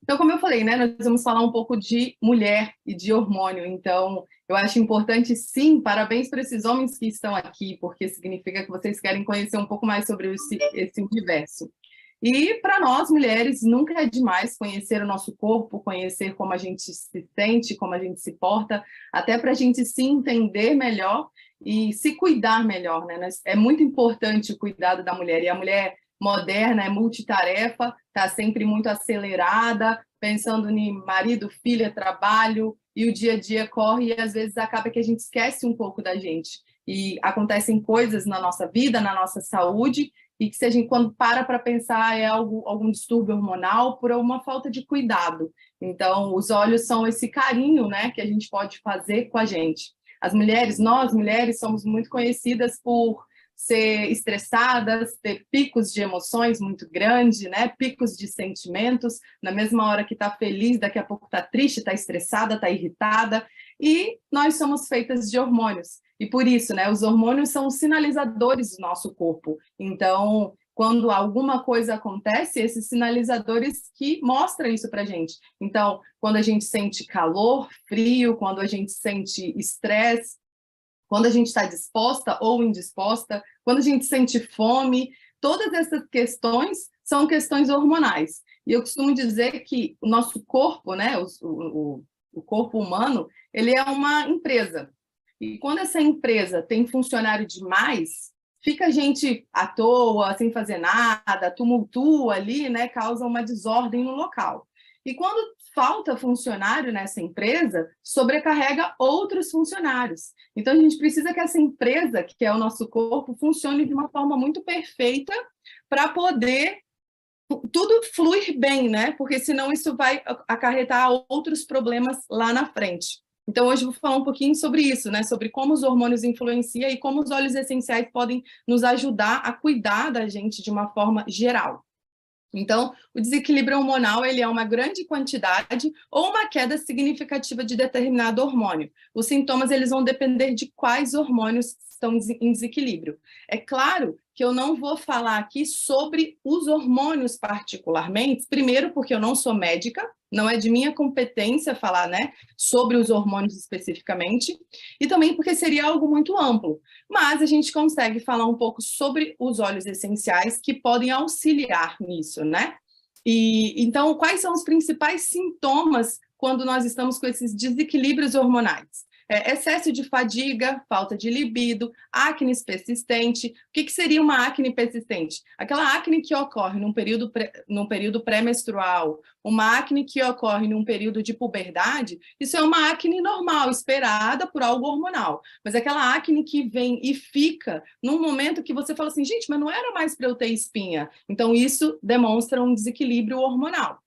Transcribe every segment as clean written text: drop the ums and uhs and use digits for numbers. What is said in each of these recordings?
Então, como eu falei, né, nós vamos falar um pouco de mulher e de hormônio. Então, eu acho importante, sim, parabéns para esses homens que estão aqui, porque significa que vocês querem conhecer um pouco mais sobre esse universo. E para nós, mulheres, nunca é demais conhecer o nosso corpo, conhecer como a gente se sente, como a gente se porta, até para a gente se entender melhor e se cuidar melhor, né? É muito importante o cuidado da mulher, e a mulher moderna é multitarefa, está sempre muito acelerada, pensando em marido, filha, trabalho, e o dia a dia corre, e às vezes acaba que a gente esquece um pouco da gente. E acontecem coisas na nossa vida, na nossa saúde, e que se a gente, quando para pensar, é algum distúrbio hormonal por uma falta de cuidado. Então, os olhos são esse carinho, né, que a gente pode fazer com a gente. As mulheres, nós mulheres, somos muito conhecidas por ser estressadas, ter picos de emoções muito grandes, né? Picos de sentimentos, na mesma hora que está feliz, daqui a pouco está triste, está estressada, está irritada, e nós somos feitas de hormônios, e por isso, né, os hormônios são os sinalizadores do nosso corpo, então, quando alguma coisa acontece, esses sinalizadores que mostram isso para a gente. Então, quando a gente sente calor, frio, quando a gente sente estresse, quando a gente está disposta ou indisposta, quando a gente sente fome, todas essas questões são questões hormonais. E eu costumo dizer que o nosso corpo, né, o corpo humano, ele é uma empresa. E quando essa empresa tem funcionário demais, fica a gente à toa, sem fazer nada, tumultua ali, né, causa uma desordem no local. E quando falta funcionário nessa empresa, sobrecarrega outros funcionários. Então, a gente precisa que essa empresa, que é o nosso corpo, funcione de uma forma muito perfeita para poder tudo fluir bem, né? Porque senão isso vai acarretar outros problemas lá na frente. Então, hoje eu vou falar um pouquinho sobre isso, né? Sobre como os hormônios influenciam e como os óleos essenciais podem nos ajudar a cuidar da gente de uma forma geral. Então, o desequilíbrio hormonal ele é uma grande quantidade ou uma queda significativa de determinado hormônio. Os sintomas eles vão depender de quais hormônios estão em desequilíbrio. É claro que eu não vou falar aqui sobre os hormônios particularmente, primeiro porque eu não sou médica, não é de minha competência falar, né, sobre os hormônios especificamente, e também porque seria algo muito amplo. Mas a gente consegue falar um pouco sobre os óleos essenciais que podem auxiliar nisso, né? E então, quais são os principais sintomas quando nós estamos com esses desequilíbrios hormonais? Excesso de fadiga, falta de libido, acne persistente. O que seria uma acne persistente? Aquela acne que ocorre num período pré-menstrual, uma acne que ocorre num período de puberdade, isso é uma acne normal, esperada por algo hormonal. Mas aquela acne que vem e fica num momento que você fala assim, gente, mas não era mais para eu ter espinha. Então, isso demonstra um desequilíbrio hormonal.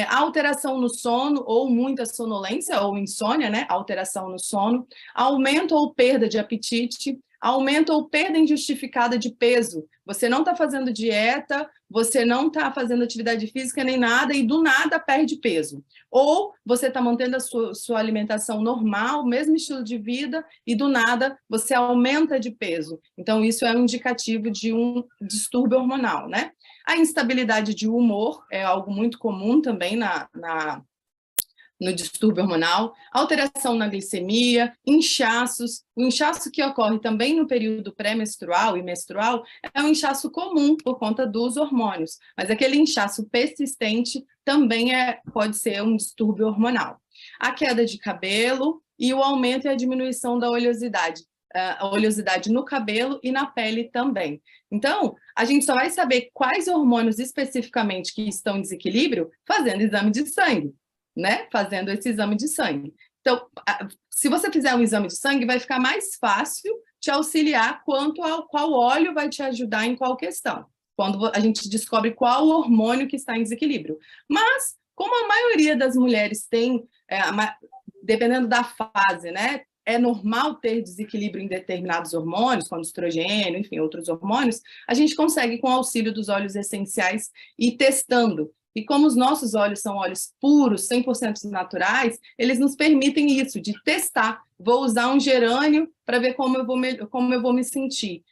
Alteração no sono, ou muita sonolência, ou insônia, né? Alteração no sono, aumento ou perda de apetite, aumento ou perda injustificada de peso. Você não está fazendo dieta, você não está fazendo atividade física nem nada, e do nada perde peso. Ou você está mantendo a sua alimentação normal, mesmo estilo de vida, e do nada você aumenta de peso. Então, isso é um indicativo de um distúrbio hormonal, né? A instabilidade de humor é algo muito comum também no distúrbio hormonal, alteração na glicemia, inchaços. O inchaço que ocorre também no período pré-menstrual e menstrual é um inchaço comum por conta dos hormônios, mas aquele inchaço persistente também pode ser um distúrbio hormonal. A queda de cabelo e o aumento e a diminuição da oleosidade. A oleosidade no cabelo e na pele também. Então, a gente só vai saber quais hormônios especificamente que estão em desequilíbrio fazendo exame de sangue, né? Fazendo esse exame de sangue. Então, se você fizer um exame de sangue, vai ficar mais fácil te auxiliar quanto ao qual óleo vai te ajudar em qual questão, quando a gente descobre qual hormônio que está em desequilíbrio. Mas, como a maioria das mulheres tem, dependendo da fase, né? É normal ter desequilíbrio em determinados hormônios, como estrogênio, enfim, outros hormônios, a gente consegue, com o auxílio dos óleos essenciais, ir testando. E como os nossos óleos são óleos puros, 100% naturais, eles nos permitem isso, de testar. Vou usar um gerânio para ver como eu vou me sentir.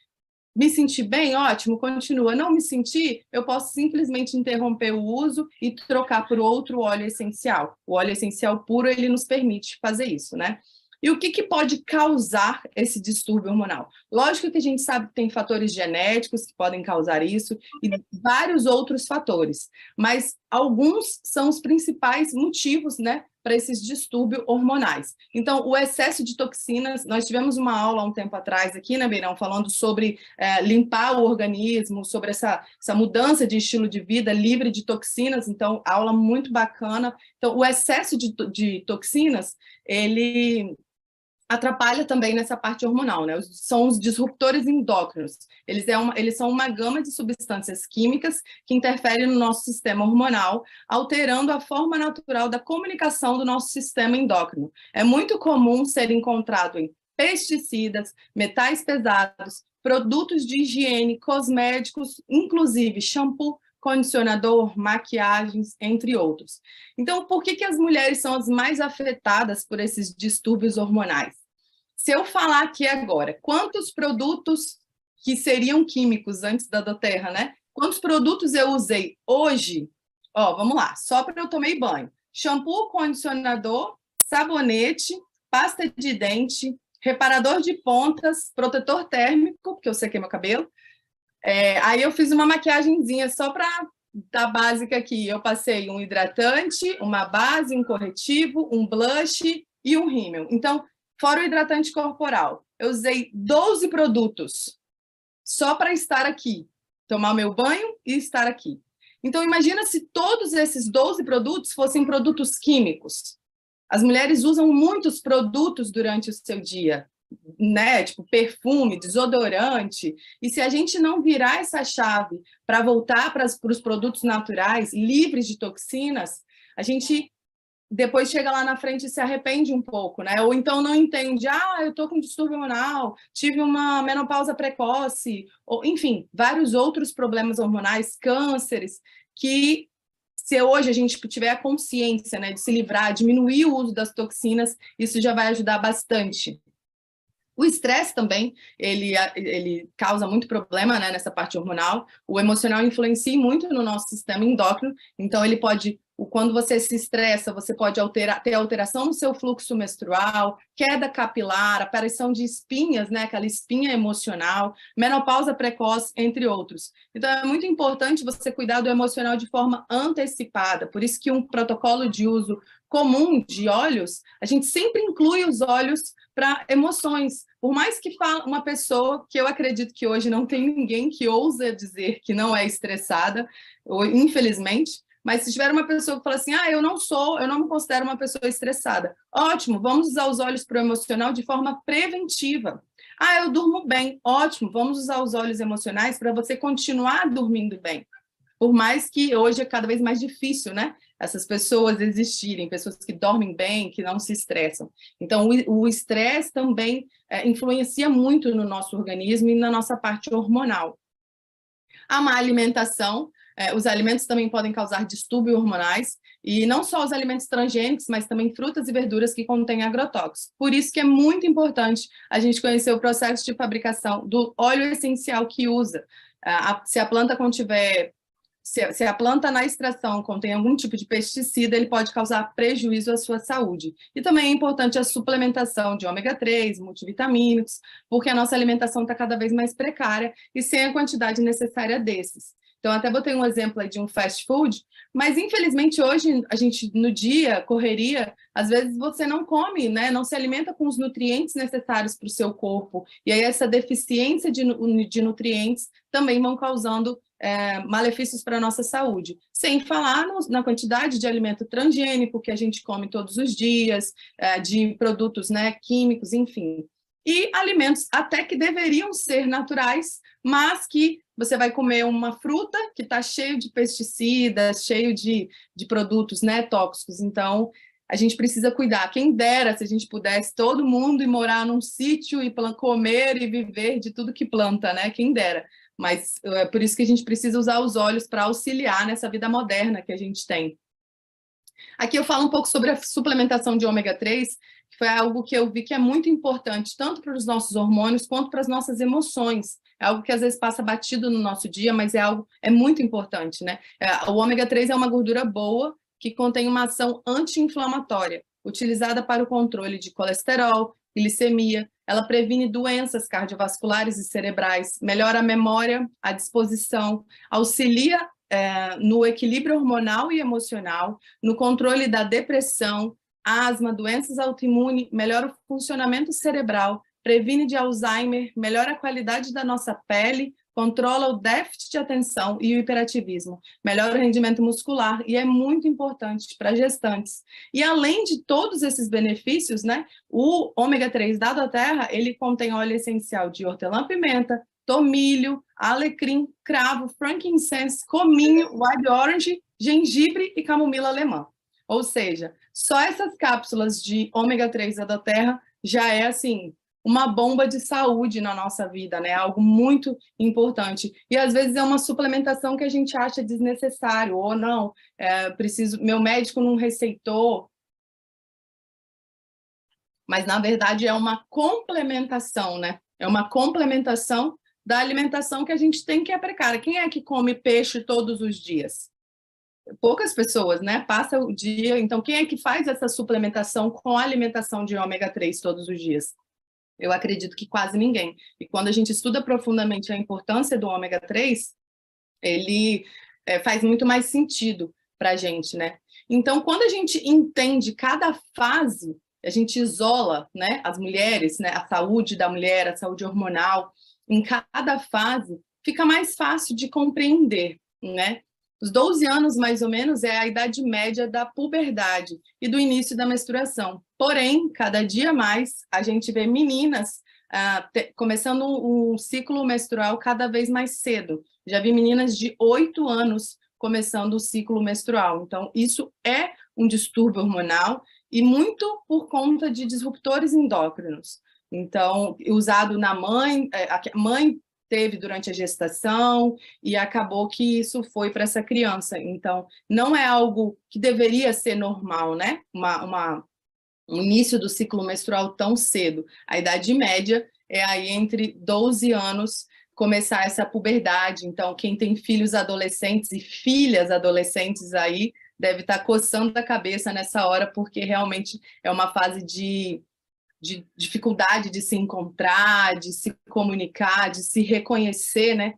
Me sentir bem? Ótimo, continua. Não me sentir? Eu posso simplesmente interromper o uso e trocar por outro óleo essencial. O óleo essencial puro, ele nos permite fazer isso, né? E o que pode causar esse distúrbio hormonal? Lógico que a gente sabe que tem fatores genéticos que podem causar isso e vários outros fatores, mas alguns são os principais motivos, né, para esses distúrbios hormonais. Então, o excesso de toxinas, nós tivemos uma aula há um tempo atrás aqui, né, Beirão, falando sobre limpar o organismo, sobre essa mudança de estilo de vida livre de toxinas, então, aula muito bacana. Então, o excesso de toxinas, ele atrapalha também nessa parte hormonal, né? São os disruptores endócrinos. Eles são uma gama de substâncias químicas que interferem no nosso sistema hormonal, alterando a forma natural da comunicação do nosso sistema endócrino. É muito comum ser encontrado em pesticidas, metais pesados, produtos de higiene, cosméticos, inclusive shampoo, condicionador, maquiagens, entre outros. Então, por que as mulheres são as mais afetadas por esses distúrbios hormonais? Se eu falar aqui agora, quantos produtos que seriam químicos antes da Doterra, né? Quantos produtos eu usei hoje? Ó, vamos lá, só para eu tomei banho. Shampoo, condicionador, sabonete, pasta de dente, reparador de pontas, protetor térmico, porque eu sequei meu cabelo, aí eu fiz uma maquiagenzinha só para dar básica aqui. Eu passei um hidratante, uma base, um corretivo, um blush e um rímel. Então, fora o hidratante corporal, eu usei 12 produtos só para estar aqui, tomar meu banho e estar aqui. Então, imagina se todos esses 12 produtos fossem produtos químicos. As mulheres usam muitos produtos durante o seu dia, né? Tipo perfume, desodorante. E se a gente não virar essa chave para voltar para os produtos naturais, livres de toxinas, a gente depois chega lá na frente e se arrepende um pouco, né? Ou então não entende, eu tô com distúrbio hormonal, tive uma menopausa precoce, ou enfim, vários outros problemas hormonais, cânceres, que se hoje a gente tiver a consciência, né, de se livrar, diminuir o uso das toxinas, isso já vai ajudar bastante. O estresse também, ele causa muito problema, né, nessa parte hormonal. O emocional influencia muito no nosso sistema endócrino, então ele pode, quando você se estressa, você pode ter alteração no seu fluxo menstrual, queda capilar, aparição de espinhas, né, aquela espinha emocional, menopausa precoce, entre outros. Então é muito importante você cuidar do emocional de forma antecipada, por isso que um protocolo de uso comum de óleos, a gente sempre inclui os óleos para emoções. Por mais que fala uma pessoa, que eu acredito que hoje não tem ninguém que ousa dizer que não é estressada, ou, infelizmente, mas se tiver uma pessoa que fala assim, eu não me considero uma pessoa estressada. Ótimo, vamos usar os óleos para o emocional de forma preventiva. Eu durmo bem. Ótimo, vamos usar os óleos emocionais para você continuar dormindo bem. Por mais que hoje é cada vez mais difícil, né? Essas pessoas existirem, pessoas que dormem bem, que não se estressam. Então, o estresse também influencia muito no nosso organismo e na nossa parte hormonal. A má alimentação, os alimentos também podem causar distúrbios hormonais, e não só os alimentos transgênicos, mas também frutas e verduras que contêm agrotóxicos. Por isso que é muito importante a gente conhecer o processo de fabricação do óleo essencial que usa. Se a planta contiver se a planta na extração contém algum tipo de pesticida, ele pode causar prejuízo à sua saúde. E também é importante a suplementação de ômega 3, multivitamínicos, porque a nossa alimentação está cada vez mais precária e sem a quantidade necessária desses. Então, até botei um exemplo aí de um fast food, mas infelizmente hoje, a gente no dia, correria, às vezes você não come, né? Não se alimenta com os nutrientes necessários para o seu corpo. E aí essa deficiência de nutrientes também vão causando malefícios para a nossa saúde, sem falar na quantidade de alimento transgênico que a gente come todos os dias, de produtos, né, químicos, enfim. E alimentos até que deveriam ser naturais, mas que você vai comer uma fruta que está cheio de pesticidas, cheio de produtos, né, tóxicos. Então, a gente precisa cuidar. Quem dera se a gente pudesse todo mundo ir morar num sítio e comer e viver de tudo que planta, né? Quem dera. Mas é por isso que a gente precisa usar os óleos para auxiliar nessa vida moderna que a gente tem. Aqui eu falo um pouco sobre a suplementação de ômega 3, que foi algo que eu vi que é muito importante, tanto para os nossos hormônios quanto para as nossas emoções. É algo que às vezes passa batido no nosso dia, mas é muito importante, né? O ômega 3 é uma gordura boa que contém uma ação anti-inflamatória, utilizada para o controle de colesterol, glicemia. Ela previne doenças cardiovasculares e cerebrais, melhora a memória, a disposição, auxilia no equilíbrio hormonal e emocional, no controle da depressão, asma, doenças autoimunes, melhora o funcionamento cerebral, previne de Alzheimer, melhora a qualidade da nossa pele, controla o déficit de atenção e o hiperativismo, melhora o rendimento muscular e é muito importante para gestantes. E além de todos esses benefícios, né, o ômega 3 da Doterra, ele contém óleo essencial de hortelã-pimenta, tomilho, alecrim, cravo, frankincense, cominho, wild orange, gengibre e camomila alemã. Ou seja, só essas cápsulas de ômega 3 da Doterra já é, assim, uma bomba de saúde na nossa vida, né? Algo muito importante. E às vezes é uma suplementação que a gente acha desnecessário, ou não, meu médico não receitou, mas na verdade é uma complementação, né? É uma complementação da alimentação que a gente tem que aplicar. Quem é que come peixe todos os dias? Poucas pessoas, né? Passa o dia. Então, quem é que faz essa suplementação com a alimentação de ômega 3 todos os dias? Eu acredito que quase ninguém. E quando a gente estuda profundamente a importância do ômega 3, ele faz muito mais sentido para a gente, né? Então, quando a gente entende cada fase, a gente isola, né, as mulheres, né, a saúde da mulher, a saúde hormonal, em cada fase, fica mais fácil de compreender, né? Os 12 anos, mais ou menos, é a idade média da puberdade e do início da menstruação. Porém, cada dia mais, a gente vê meninas começando um ciclo menstrual cada vez mais cedo. Já vi meninas de 8 anos começando o ciclo menstrual. Então, isso é um distúrbio hormonal e muito por conta de disruptores endócrinos. Então, usado na mãe, a mãe teve durante a gestação e acabou que isso foi para essa criança. Então, não é algo que deveria ser normal, né? O início do ciclo menstrual tão cedo. A idade média é aí entre 12 anos começar essa puberdade. Então, quem tem filhos adolescentes e filhas adolescentes aí deve estar coçando a cabeça nessa hora, porque realmente é uma fase de dificuldade de se encontrar, de se comunicar, de se reconhecer, né?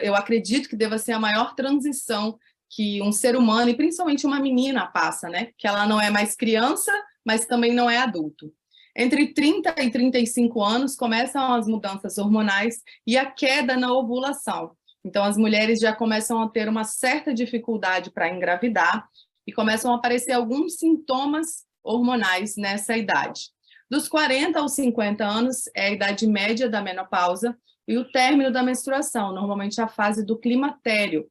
Eu acredito que deva ser a maior transição que um ser humano, e principalmente uma menina, passa, né? Que ela não é mais criança, mas também não é adulto. Entre 30 e 35 anos começam as mudanças hormonais e a queda na ovulação. Então, as mulheres já começam a ter uma certa dificuldade para engravidar e começam a aparecer alguns sintomas hormonais nessa idade. Dos 40 aos 50 anos é a idade média da menopausa e o término da menstruação, normalmente a fase do climatério.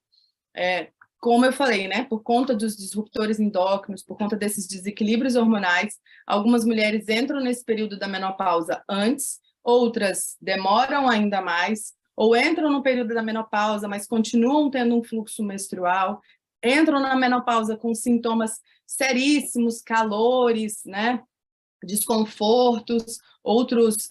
Como eu falei, né, por conta dos disruptores endócrinos, por conta desses desequilíbrios hormonais, algumas mulheres entram nesse período da menopausa antes, outras demoram ainda mais, ou entram no período da menopausa, mas continuam tendo um fluxo menstrual, entram na menopausa com sintomas seríssimos, calores, né, desconfortos, outros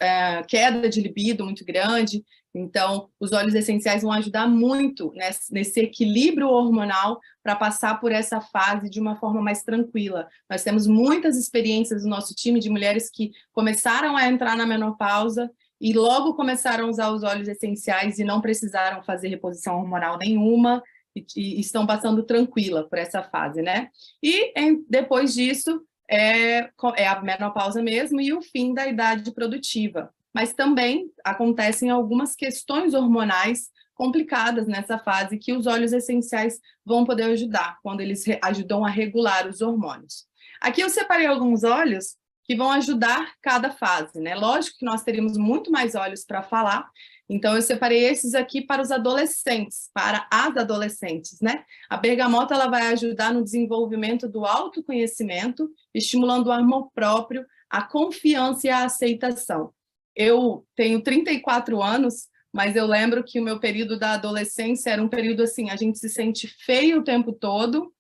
queda de libido muito grande. Então, os óleos essenciais vão ajudar muito nesse equilíbrio hormonal para passar por essa fase de uma forma mais tranquila. Nós temos muitas experiências no nosso time de mulheres que começaram a entrar na menopausa e logo começaram a usar os óleos essenciais e não precisaram fazer reposição hormonal nenhuma e estão passando tranquila por essa fase, né? E depois disso, é a menopausa mesmo e o fim da idade produtiva. Mas também acontecem algumas questões hormonais complicadas nessa fase que os óleos essenciais vão poder ajudar, quando eles ajudam a regular os hormônios. Aqui eu separei alguns óleos que vão ajudar cada fase, né? Lógico que nós teríamos muito mais óleos para falar, então eu separei esses aqui para os adolescentes, para as adolescentes, né? A bergamota ela vai ajudar no desenvolvimento do autoconhecimento, estimulando o amor próprio, a confiança e a aceitação. Eu tenho 34 anos, mas eu lembro que o meu período da adolescência era um período assim, a gente se sente feio o tempo todo,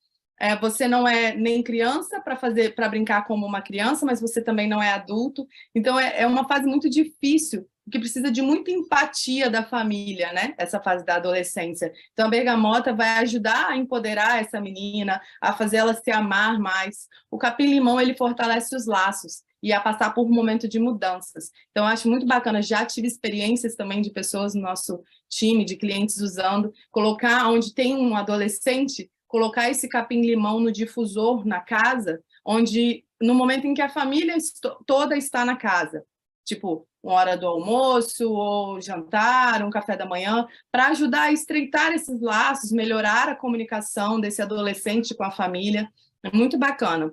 você não é nem criança para brincar como uma criança, mas você também não é adulto, então é uma fase muito difícil porque precisa de muita empatia da família, né? Essa fase da adolescência. Então, a bergamota vai ajudar a empoderar essa menina, a fazer ela se amar mais. O capim-limão, ele fortalece os laços e a passar por um momento de mudanças. Então, eu acho muito bacana. Já tive experiências também de pessoas no nosso time, de clientes usando, colocar onde tem um adolescente, colocar esse capim-limão no difusor na casa, onde no momento em que a família toda está na casa, tipo, uma hora do almoço, ou jantar, um café da manhã, para ajudar a estreitar esses laços, melhorar a comunicação desse adolescente com a família. É muito bacana.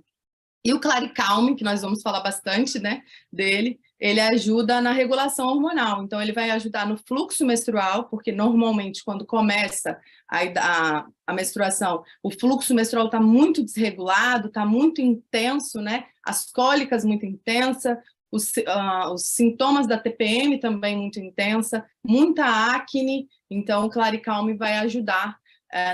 E o Claricalme, que nós vamos falar bastante, né, dele, ele ajuda na regulação hormonal. Então, ele vai ajudar no fluxo menstrual, porque normalmente, quando começa a menstruação, o fluxo menstrual está muito desregulado, está muito intenso, né? As cólicas muito intensas, os sintomas da TPM também muito intensa, muita acne. Então, o Claricalme vai ajudar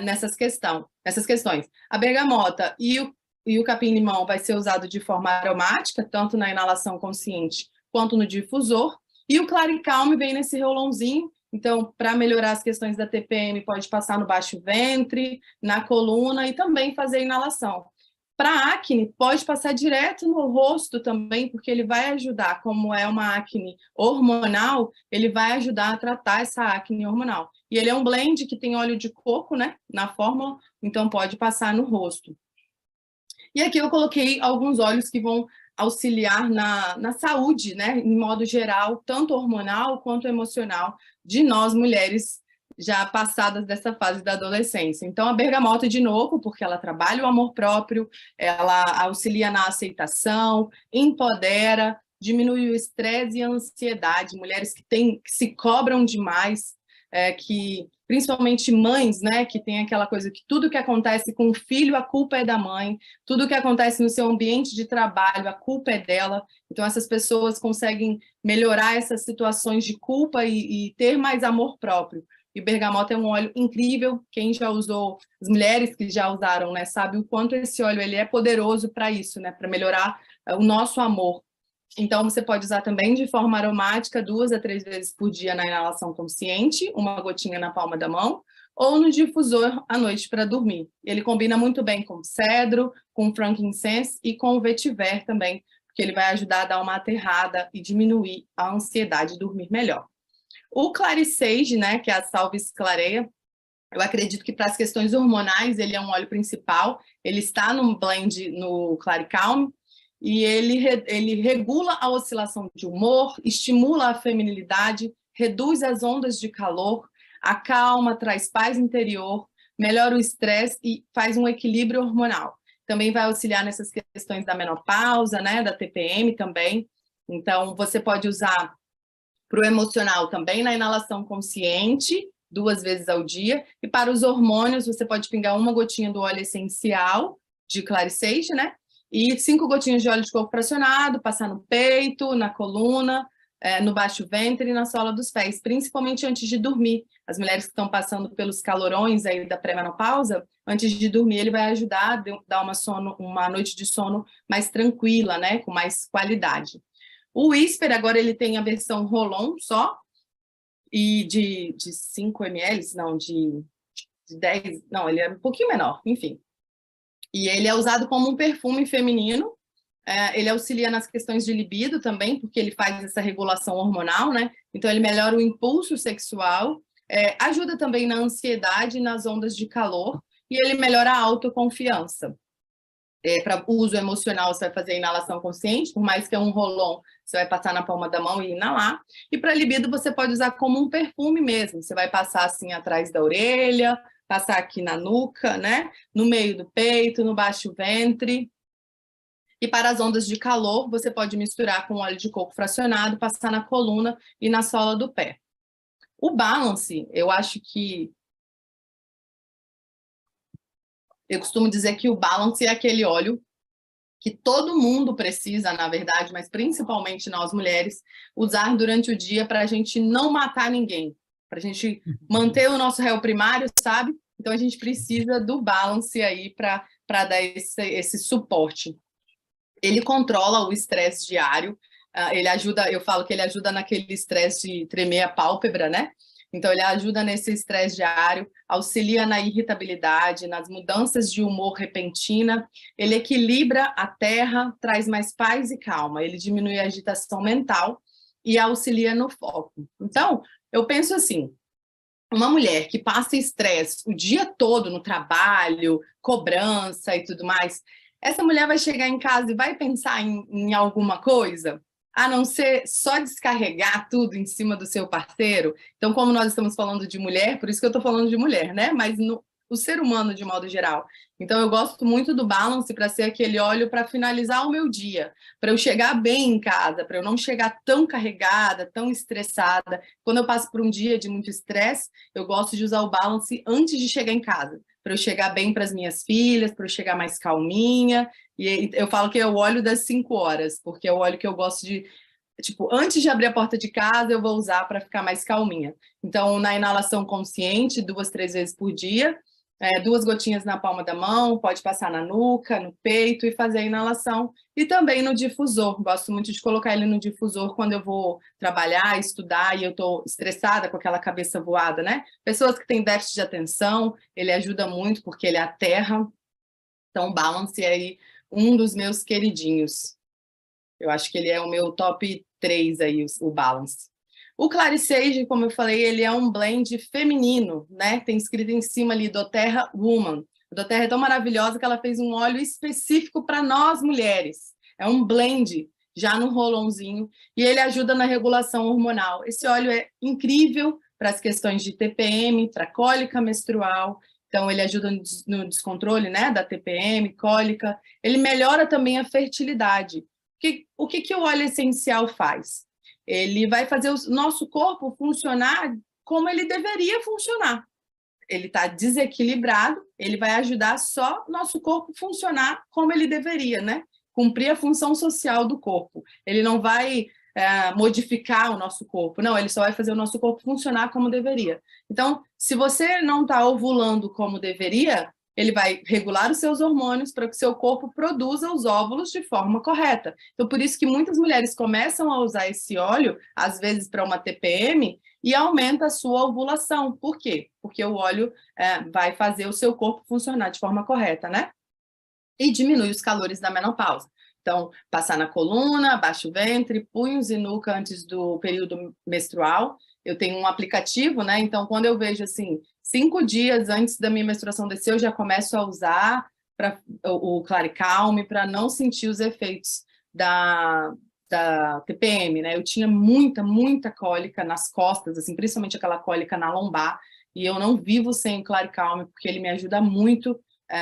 nessas questões. A bergamota e o capim-limão vai ser usado de forma aromática, tanto na inalação consciente quanto no difusor. E o Claricalme vem nesse rolãozinho. Então, para melhorar as questões da TPM, pode passar no baixo ventre, na coluna e também fazer inalação. Para acne, pode passar direto no rosto também, porque ele vai ajudar, como é uma acne hormonal, ele vai ajudar a tratar essa acne hormonal. E ele é um blend que tem óleo de coco, né, na fórmula, então pode passar no rosto. E aqui eu coloquei alguns óleos que vão auxiliar na saúde, né, em modo geral, tanto hormonal quanto emocional, de nós mulheres já passadas dessa fase da adolescência. Então, a bergamota, de novo, porque ela trabalha o amor próprio, ela auxilia na aceitação, empodera, diminui o estresse e a ansiedade. Mulheres que se cobram demais, que principalmente mães, né, que tem aquela coisa que tudo que acontece com o filho, a culpa é da mãe, tudo que acontece no seu ambiente de trabalho, a culpa é dela. Então, essas pessoas conseguem melhorar essas situações de culpa e ter mais amor próprio. E bergamota é um óleo incrível. Quem já usou, as mulheres que já usaram, né, sabe o quanto esse óleo ele é poderoso para isso, né, para melhorar o nosso amor. Então, você pode usar também de forma aromática 2 a 3 vezes por dia na inalação consciente, uma gotinha na palma da mão, ou no difusor à noite para dormir. Ele combina muito bem com cedro, com frankincense e com o vetiver também, porque ele vai ajudar a dar uma aterrada e diminuir a ansiedade e dormir melhor. O Claricage, né, que é a salves clareia, eu acredito que para as questões hormonais ele é um óleo principal, ele está no blend no Claricalme, e ele regula a oscilação de humor, estimula a feminilidade, reduz as ondas de calor, acalma, traz paz interior, melhora o estresse e faz um equilíbrio hormonal. Também vai auxiliar nessas questões da menopausa, né, da TPM também. Então, você pode usar para o emocional também na inalação consciente, 2 vezes ao dia. E para os hormônios, você pode pingar uma gotinha do óleo essencial de Claricage, né? E 5 gotinhas de óleo de coco fracionado, passar no peito, na coluna, no baixo ventre e na sola dos pés, principalmente antes de dormir. As mulheres que estão passando pelos calorões aí da pré-menopausa, antes de dormir, ele vai ajudar a dar uma noite de sono mais tranquila, né? Com mais qualidade. O Whisper, agora ele tem a versão Rolon só, e de 5 ml, não, de 10, não, ele é um pouquinho menor, enfim. E ele é usado como um perfume feminino, ele auxilia nas questões de libido também, porque ele faz essa regulação hormonal, né? Então ele melhora o impulso sexual, ajuda também na ansiedade e nas ondas de calor, e ele melhora a autoconfiança. Para uso emocional, você vai fazer a inalação consciente, por mais que é um rolon, você vai passar na palma da mão e inalar. E para libido, você pode usar como um perfume mesmo. Você vai passar assim atrás da orelha, passar aqui na nuca, né? No meio do peito, no baixo ventre. E para as ondas de calor, você pode misturar com óleo de coco fracionado, passar na coluna e na sola do pé. O Balance, eu acho que eu costumo dizer que o Balance é aquele óleo que todo mundo precisa, na verdade, mas principalmente nós mulheres, usar durante o dia para a gente não matar ninguém, para a gente manter o nosso réu primário, sabe? Então a gente precisa do Balance aí para dar esse suporte. Ele controla o estresse diário, Ele ajuda, eu falo que ele ajuda naquele estresse de tremer a pálpebra, né? Então, ele ajuda nesse estresse diário, auxilia na irritabilidade, nas mudanças de humor repentina, ele equilibra a terra, traz mais paz e calma, ele diminui a agitação mental e auxilia no foco. Então, eu penso assim, uma mulher que passa estresse o dia todo no trabalho, cobrança e tudo mais, essa mulher vai chegar em casa e vai pensar em alguma coisa, a não ser só descarregar tudo em cima do seu parceiro. Então, como nós estamos falando de mulher, por isso que eu estou falando de mulher, né? Mas o ser humano de modo geral. Então, eu gosto muito do balance para ser aquele óleo para finalizar o meu dia, para eu chegar bem em casa, para eu não chegar tão carregada, tão estressada. Quando eu passo por um dia de muito estresse, eu gosto de usar o balance antes de chegar em casa, para eu chegar bem para as minhas filhas, para eu chegar mais calminha. E eu falo que é o óleo das 5 horas, porque é o óleo que eu gosto de, tipo, antes de abrir a porta de casa, eu vou usar para ficar mais calminha. Então, na inalação consciente, 2, 3 vezes por dia, 2 gotinhas na palma da mão, pode passar na nuca, no peito e fazer a inalação. E também no difusor, gosto muito de colocar ele no difusor quando eu vou trabalhar, estudar e eu estou estressada com aquela cabeça voada, né? Pessoas que têm déficit de atenção, ele ajuda muito porque ele aterra. Então, balance é aí um dos meus queridinhos. Eu acho que ele é o meu top 3 aí, o balance. O Clarisage, como eu falei, ele é um blend feminino, né? Tem escrito em cima ali, doTERRA Woman. A doTERRA é tão maravilhosa que ela fez um óleo específico para nós mulheres. É um blend, já no rolãozinho, e ele ajuda na regulação hormonal. Esse óleo é incrível para as questões de TPM, para cólica menstrual. Então, ele ajuda no descontrole, né, da TPM, cólica. Ele melhora também a fertilidade. O que o óleo essencial faz? Ele vai fazer o nosso corpo funcionar como ele deveria funcionar. Ele está desequilibrado, ele vai ajudar só o nosso corpo funcionar como ele deveria, né? Cumprir a função social do corpo. Ele não vai modificar o nosso corpo, não, ele só vai fazer o nosso corpo funcionar como deveria. Então, se você não está ovulando como deveria, ele vai regular os seus hormônios para que o seu corpo produza os óvulos de forma correta. Então, por isso que muitas mulheres começam a usar esse óleo, às vezes para uma TPM, e aumenta a sua ovulação. Por quê? Porque o óleo vai fazer o seu corpo funcionar de forma correta, né? E diminui os calores da menopausa. Então, passar na coluna, baixo ventre, punhos e nuca antes do período menstrual. Eu tenho um aplicativo, né? Então, quando eu vejo assim, 5 dias antes da minha menstruação descer, eu já começo a usar o Claricalme para não sentir os efeitos da TPM, né? Eu tinha muita cólica nas costas, assim, principalmente aquela cólica na lombar, e eu não vivo sem o Claricalme, porque ele me ajuda muito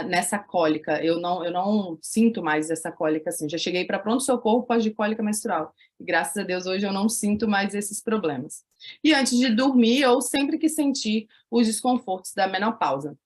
nessa cólica. Eu não sinto mais essa cólica assim. Já cheguei para pronto-socorro por causa de cólica menstrual. E graças a Deus hoje eu não sinto mais esses problemas. E antes de dormir, ou sempre que sentir os desconfortos da menopausa.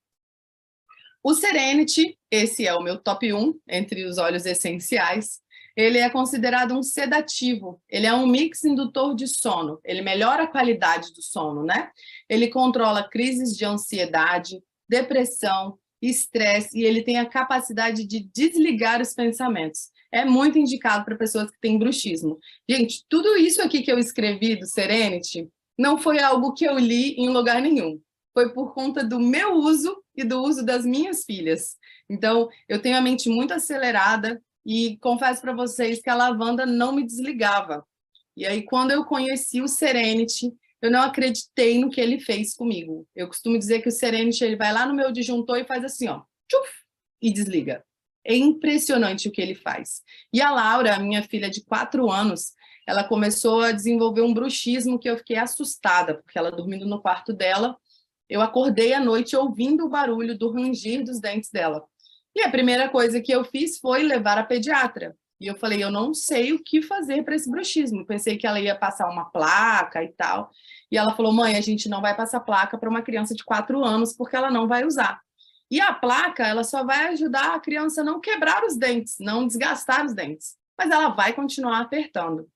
O Serenity, esse é o meu top 1 entre os óleos essenciais. Ele é considerado um sedativo. Ele é um mix indutor de sono. Ele melhora a qualidade do sono, né? Ele controla crises de ansiedade, depressão, estresse, e ele tem a capacidade de desligar os pensamentos. É muito indicado para pessoas que têm bruxismo. Gente, tudo isso aqui que eu escrevi do Serenity não foi algo que eu li em lugar nenhum. Foi por conta do meu uso e do uso das minhas filhas. Então, eu tenho a mente muito acelerada e confesso para vocês que a lavanda não me desligava. E aí, quando eu conheci o Serenity, eu não acreditei no que ele fez comigo. Eu costumo dizer que o Serenity, ele vai lá no meu disjuntor e faz assim, ó, tchuf, e desliga. É impressionante o que ele faz. E a Laura, a minha filha de 4 anos, ela começou a desenvolver um bruxismo que eu fiquei assustada, porque ela dormindo no quarto dela, eu acordei à noite ouvindo o barulho do ranger dos dentes dela. E a primeira coisa que eu fiz foi levar a pediatra. E eu falei, eu não sei o que fazer para esse bruxismo. Pensei que ela ia passar uma placa e tal. E ela falou, mãe, a gente não vai passar placa para uma criança de 4 anos, porque ela não vai usar. E a placa, ela só vai ajudar a criança a não quebrar os dentes, não desgastar os dentes. Mas ela vai continuar apertando.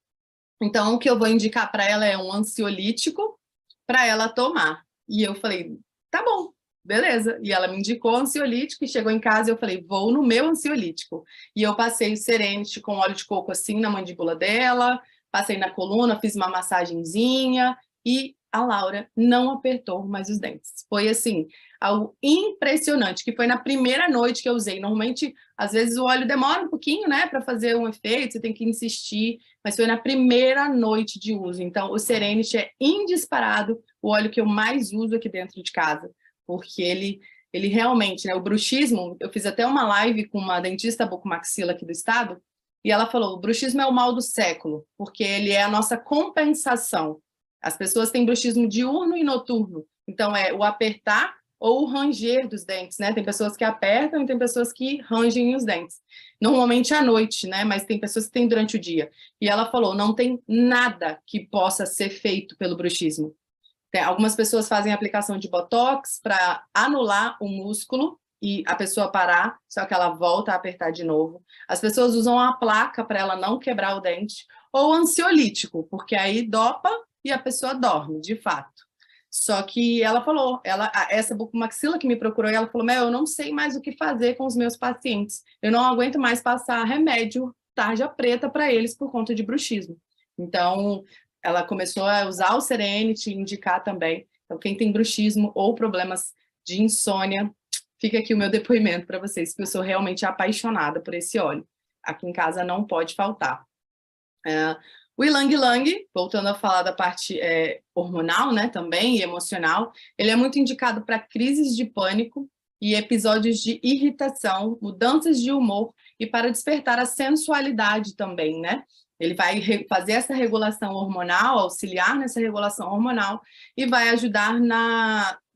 Então, o que eu vou indicar para ela é um ansiolítico para ela tomar. E eu falei, tá bom, beleza. E ela me indicou ansiolítico e chegou em casa e eu falei, vou no meu ansiolítico. E eu passei o Serenity com óleo de coco assim na mandíbula dela, passei na coluna, fiz uma massagenzinha e a Laura não apertou mais os dentes. Foi assim, algo impressionante, que foi na primeira noite que eu usei. Normalmente, às vezes o óleo demora um pouquinho, né, para fazer um efeito, você tem que insistir, mas foi na primeira noite de uso. Então, o Serenity é indisparado o óleo que eu mais uso aqui dentro de casa, porque ele realmente, né, o bruxismo, eu fiz até uma live com uma dentista bucomaxila aqui do estado, e ela falou, o bruxismo é o mal do século, porque ele é a nossa compensação. As pessoas têm bruxismo diurno e noturno, então é o apertar ou o ranger dos dentes, né? Tem pessoas que apertam e tem pessoas que rangem os dentes. Normalmente à noite, né? Mas tem pessoas que têm durante o dia. E ela falou, não tem nada que possa ser feito pelo bruxismo. Algumas pessoas fazem aplicação de botox para anular o músculo e a pessoa parar, só que ela volta a apertar de novo. As pessoas usam a placa para ela não quebrar o dente, ou ansiolítico, porque aí dopa e a pessoa dorme, de fato. Só que ela falou, essa bucomaxila que me procurou, ela falou, eu não sei mais o que fazer com os meus pacientes. Eu não aguento mais passar remédio tarja preta para eles por conta de bruxismo. Então, ela começou a usar o Serenity, indicar também. Então, quem tem bruxismo ou problemas de insônia, fica aqui o meu depoimento para vocês, que eu sou realmente apaixonada por esse óleo. Aqui em casa não pode faltar. O Ylang Ylang, voltando a falar da parte hormonal, né, também, e emocional, ele é muito indicado para crises de pânico e episódios de irritação, mudanças de humor e para despertar a sensualidade também, né? Ele vai fazer essa regulação hormonal, auxiliar nessa regulação hormonal e vai ajudar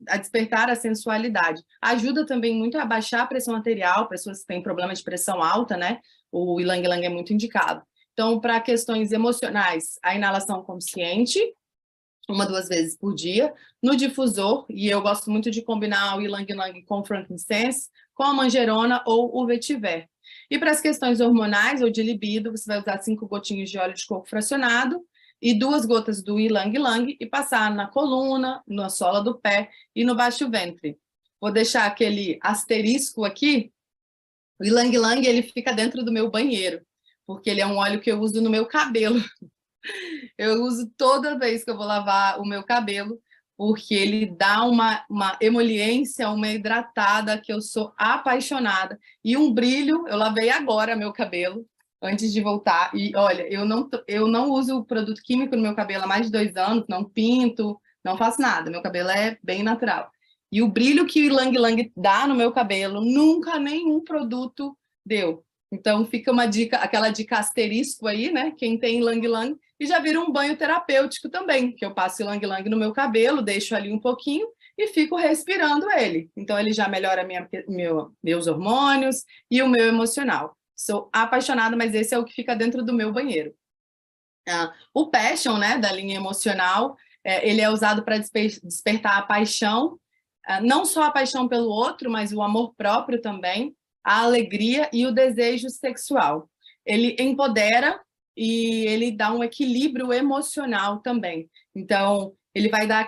a despertar a sensualidade. Ajuda também muito a baixar a pressão arterial, pessoas que têm problema de pressão alta, né? O Ylang Ylang é muito indicado. Então, para questões emocionais, a inalação consciente, 1-2 vezes por dia, no difusor, e eu gosto muito de combinar o Ylang Ylang com o frankincense, com a manjerona ou o vetiver. E para as questões hormonais ou de libido, você vai usar 5 gotinhas de óleo de coco fracionado e 2 gotas do Ylang Ylang e passar na coluna, na sola do pé e no baixo ventre. Vou deixar aquele asterisco aqui. O Ylang Ylang, ele fica dentro do meu banheiro, porque ele é um óleo que eu uso no meu cabelo. Eu uso toda vez que eu vou lavar o meu cabelo, porque ele dá uma emoliência, uma hidratada, que eu sou apaixonada. E um brilho, eu lavei agora meu cabelo, antes de voltar. E olha, eu não uso produto químico no meu cabelo há mais de 2 anos, não pinto, não faço nada. Meu cabelo é bem natural. E o brilho que o Ylang Ylang dá no meu cabelo, nunca nenhum produto deu. Então fica uma dica, aquela dica asterisco aí, né? Quem tem Ylang Ylang, e já vira um banho terapêutico também, que eu passo Ylang Ylang no meu cabelo, deixo ali um pouquinho e fico respirando ele. Então ele já melhora meus hormônios e o meu emocional. Sou apaixonada, mas esse é o que fica dentro do meu banheiro. O Passion, né, da linha emocional, ele é usado para despertar a paixão, não só a paixão pelo outro, mas o amor próprio também, a alegria e o desejo sexual. Ele empodera e ele dá um equilíbrio emocional também. Então, ele vai dar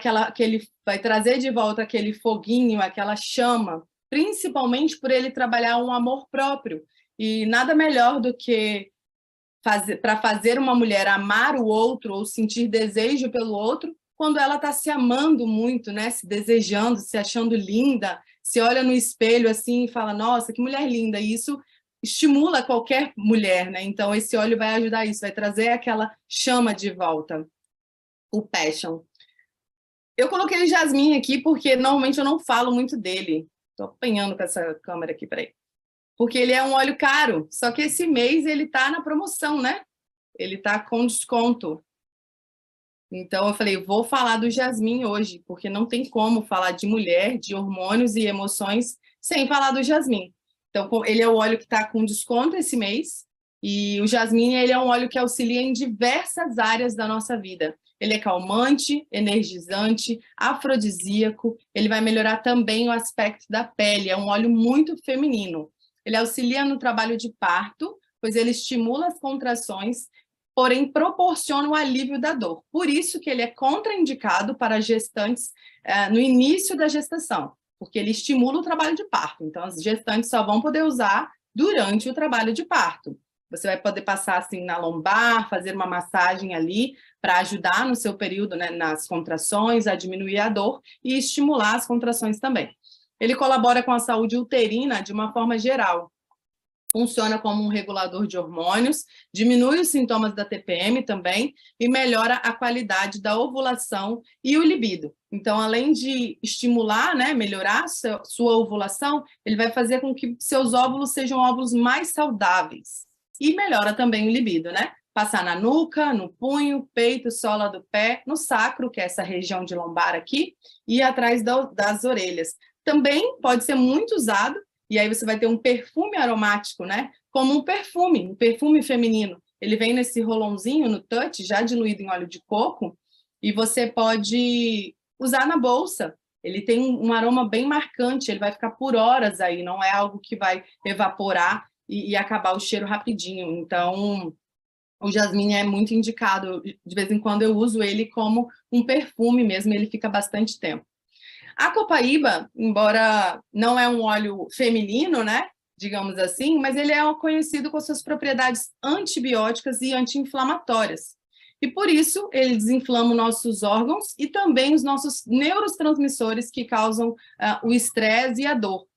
vai trazer de volta aquele foguinho, aquela chama, principalmente por ele trabalhar um amor próprio. E nada melhor do que para fazer uma mulher amar o outro ou sentir desejo pelo outro, quando ela está se amando muito, né? Se desejando, se achando linda, se olha no espelho assim e fala, nossa, que mulher linda. E isso estimula qualquer mulher, né? Então esse óleo vai ajudar isso, vai trazer aquela chama de volta. O Passion. Eu coloquei o jasmim aqui porque normalmente eu não falo muito dele. Estou apanhando com essa câmera aqui, peraí. Porque ele é um óleo caro, só que esse mês ele está na promoção, né? Ele está com desconto. Então eu falei, vou falar do jasmim hoje, porque não tem como falar de mulher, de hormônios e emoções sem falar do jasmim. Então ele é o óleo que está com desconto esse mês, e o jasmim ele é um óleo que auxilia em diversas áreas da nossa vida. Ele é calmante, energizante, afrodisíaco, ele vai melhorar também o aspecto da pele, é um óleo muito feminino. Ele auxilia no trabalho de parto, pois ele estimula as contrações, porém proporciona o alívio da dor. Por isso que ele é contraindicado para gestantes no início da gestação, porque ele estimula o trabalho de parto. Então, as gestantes só vão poder usar durante o trabalho de parto. Você vai poder passar assim na lombar, fazer uma massagem ali para ajudar no seu período, né, nas contrações, a diminuir a dor e estimular as contrações também. Ele colabora com a saúde uterina de uma forma geral. Funciona como um regulador de hormônios, diminui os sintomas da TPM também e melhora a qualidade da ovulação e o libido. Então, além de estimular, né, melhorar sua ovulação, ele vai fazer com que seus óvulos sejam óvulos mais saudáveis. E melhora também o libido, né? Passar na nuca, no punho, peito, sola do pé, no sacro, que é essa região de lombar aqui, e atrás das orelhas. Também pode ser muito usado. E aí você vai ter um perfume aromático, né? Como um perfume feminino. Ele vem nesse rolãozinho, no touch, já diluído em óleo de coco, e você pode usar na bolsa. Ele tem um aroma bem marcante, ele vai ficar por horas aí, não é algo que vai evaporar e acabar o cheiro rapidinho. Então, o jasmim é muito indicado. De vez em quando eu uso ele como um perfume mesmo, ele fica bastante tempo. A copaíba, embora não é um óleo feminino, né, digamos assim, mas ele é conhecido com suas propriedades antibióticas e anti-inflamatórias. E por isso ele desinflama os nossos órgãos e também os nossos neurotransmissores que causam o estresse e a dor.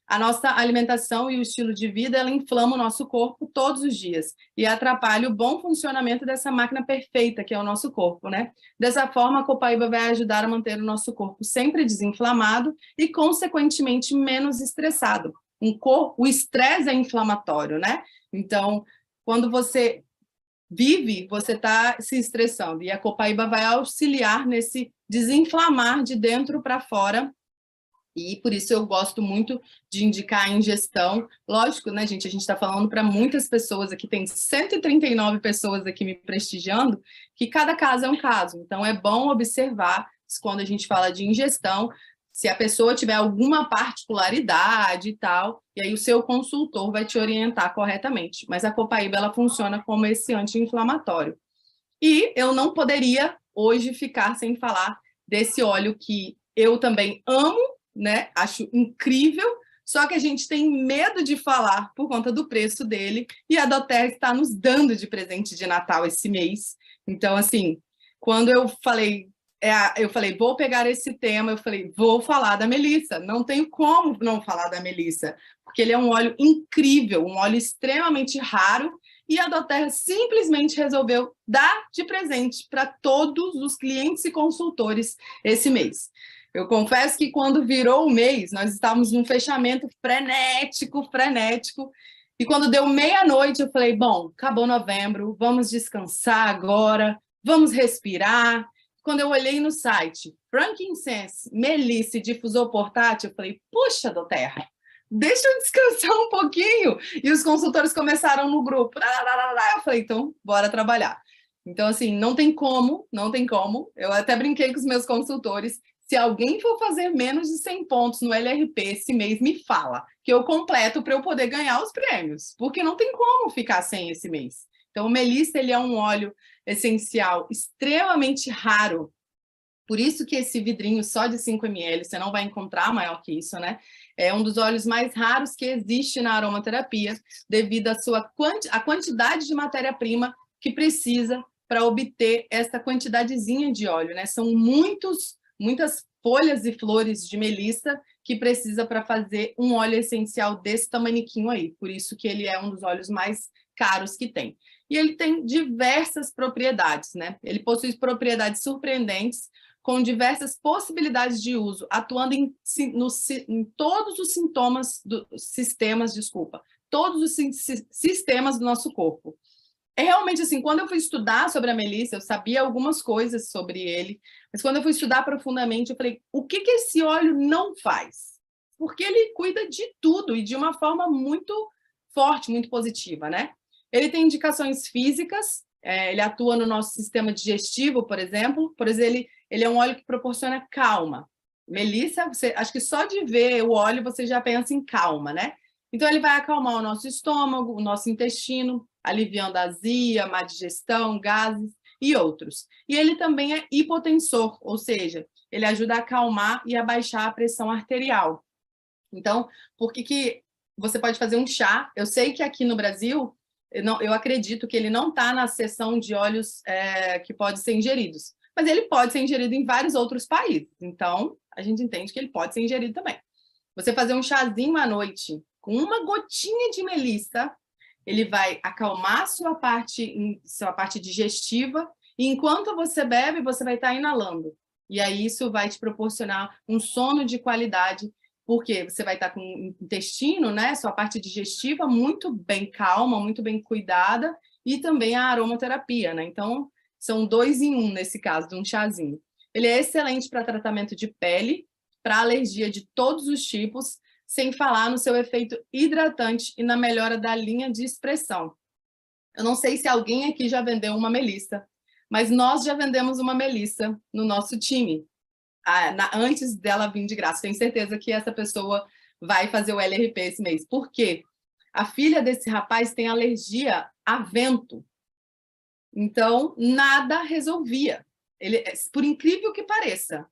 A nossa alimentação e o estilo de vida, ela inflama o nosso corpo todos os dias e atrapalha o bom funcionamento dessa máquina perfeita que é o nosso corpo, né? Dessa forma, a copaíba vai ajudar a manter o nosso corpo sempre desinflamado e, consequentemente, menos estressado. O estresse é inflamatório, né? Então, quando você vive, você está se estressando e a copaíba vai auxiliar nesse desinflamar de dentro para fora. E por isso eu gosto muito de indicar a ingestão. Lógico, né, gente? A gente está falando para muitas pessoas aqui, tem 139 pessoas aqui me prestigiando, que cada caso é um caso. Então é bom observar quando a gente fala de ingestão, se a pessoa tiver alguma particularidade e tal, e aí o seu consultor vai te orientar corretamente. Mas a copaíba, ela funciona como esse anti-inflamatório. E eu não poderia hoje ficar sem falar desse óleo que eu também amo, né? Acho incrível, só que a gente tem medo de falar por conta do preço dele, e a doTERRA está nos dando de presente de Natal esse mês. Então, assim, quando eu falei, vou pegar esse tema, eu falei, vou falar da Melissa, não tenho como não falar da Melissa, porque ele é um óleo incrível, um óleo extremamente raro, e a doTERRA simplesmente resolveu dar de presente para todos os clientes e consultores esse mês. Eu confesso que quando virou o mês, nós estávamos num fechamento frenético, e quando deu meia-noite, eu falei, bom, acabou novembro, vamos descansar agora, vamos respirar. Quando eu olhei no site, frankincense, melissa e difusor portátil, eu falei, puxa, doTERRA, deixa eu descansar um pouquinho. E os consultores começaram no grupo. Eu falei, então, bora trabalhar. Então, assim, não tem como. Eu até brinquei com os meus consultores. Se alguém for fazer menos de 100 pontos no LRP esse mês, me fala, que eu completo para eu poder ganhar os prêmios, porque não tem como ficar sem esse mês. Então, o melissa, ele é um óleo essencial extremamente raro. Por isso que esse vidrinho só de 5 ml, você não vai encontrar maior que isso, né? É um dos óleos mais raros que existe na aromaterapia, devido à quantidade de matéria-prima que precisa para obter essa quantidadezinha de óleo, né? São muitas folhas e flores de melissa que precisa para fazer um óleo essencial desse tamaniquinho aí. Por isso que ele é um dos óleos mais caros que tem. E ele tem diversas propriedades, né? Ele possui propriedades surpreendentes, com diversas possibilidades de uso, atuando em todos os todos os sistemas do nosso corpo. É realmente assim, quando eu fui estudar sobre a melissa, eu sabia algumas coisas sobre ele, mas quando eu fui estudar profundamente, eu falei, o que esse óleo não faz? Porque ele cuida de tudo e de uma forma muito forte, muito positiva, né? Ele tem indicações físicas, ele atua no nosso sistema digestivo, por exemplo, ele é um óleo que proporciona calma. Melissa, acho que só de ver o óleo você já pensa em calma, né? Então ele vai acalmar o nosso estômago, o nosso intestino, aliviando a azia, má digestão, gases e outros. E ele também é hipotensor, ou seja, ele ajuda a acalmar e a baixar a pressão arterial. Então, por que você pode fazer um chá? Eu sei que aqui no Brasil eu acredito que ele não está na seção de óleos que pode ser ingeridos, mas ele pode ser ingerido em vários outros países, então a gente entende que ele pode ser ingerido também. Você fazer um chazinho à noite com uma gotinha de melissa, ele vai acalmar sua parte digestiva, e enquanto você bebe, você vai estar inalando. E aí isso vai te proporcionar um sono de qualidade, porque você vai estar com o intestino, né, sua parte digestiva muito bem calma, muito bem cuidada, e também a aromaterapia, né? Então, são 2 em 1 nesse caso, de um chazinho. Ele é excelente para tratamento de pele, para alergia de todos os tipos, sem falar no seu efeito hidratante e na melhora da linha de expressão. Eu não sei se alguém aqui já vendeu uma melissa, mas nós já vendemos uma melissa no nosso time, antes dela vir de graça. Tenho certeza que essa pessoa vai fazer o LRP esse mês. Por quê? A filha desse rapaz tem alergia a vento. Então, nada resolvia. Por incrível que pareça,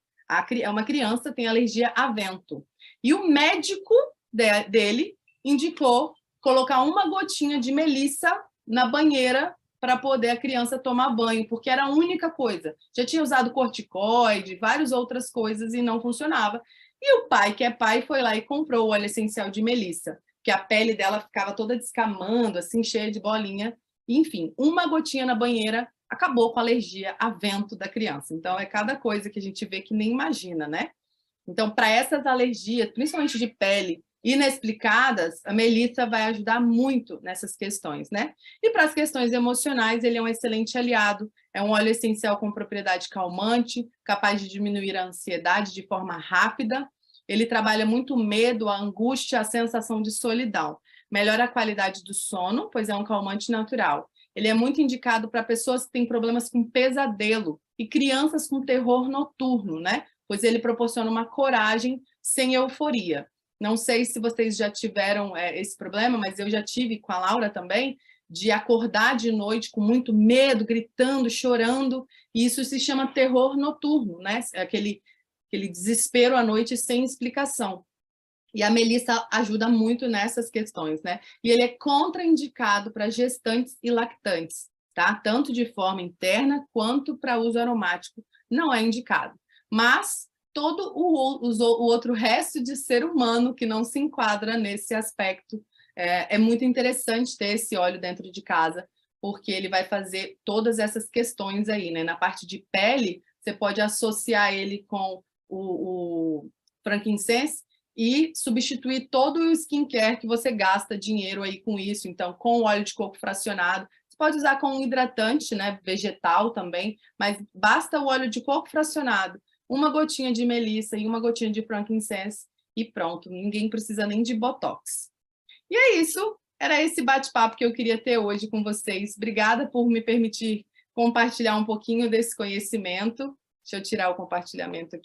uma criança tem alergia a vento. E o médico dele indicou colocar uma gotinha de melissa na banheira para poder a criança tomar banho, porque era a única coisa. Já tinha usado corticoide, várias outras coisas e não funcionava. E o pai, que é pai, foi lá e comprou o óleo essencial de melissa, que a pele dela ficava toda descamando, assim, cheia de bolinha. Enfim, uma gotinha na banheira acabou com a alergia a vento da criança. Então, é cada coisa que a gente vê que nem imagina, né? Então, para essas alergias, principalmente de pele, inexplicadas, a melissa vai ajudar muito nessas questões, né? E para as questões emocionais, ele é um excelente aliado, é um óleo essencial com propriedade calmante, capaz de diminuir a ansiedade de forma rápida, ele trabalha muito o medo, a angústia, a sensação de solidão, melhora a qualidade do sono, pois é um calmante natural. Ele é muito indicado para pessoas que têm problemas com pesadelo e crianças com terror noturno, né? Pois ele proporciona uma coragem sem euforia. Não sei se vocês já tiveram esse problema, mas eu já tive com a Laura também, de acordar de noite com muito medo, gritando, chorando, e isso se chama terror noturno, né? Aquele desespero à noite sem explicação. E a melissa ajuda muito nessas questões, né? E ele é contraindicado para gestantes e lactantes, tá? Tanto de forma interna quanto para uso aromático, não é indicado. Mas todo o outro resto de ser humano que não se enquadra nesse aspecto, é muito interessante ter esse óleo dentro de casa, porque ele vai fazer todas essas questões aí, né? Na parte de pele, você pode associar ele com o frankincense e substituir todo o skincare que você gasta dinheiro aí com isso. Então, com o óleo de coco fracionado, você pode usar com um hidratante, né, vegetal também, mas basta o óleo de coco fracionado, uma gotinha de melissa e uma gotinha de frankincense e pronto, ninguém precisa nem de botox. E é isso, era esse bate-papo que eu queria ter hoje com vocês. Obrigada por me permitir compartilhar um pouquinho desse conhecimento. Deixa eu tirar o compartilhamento aqui.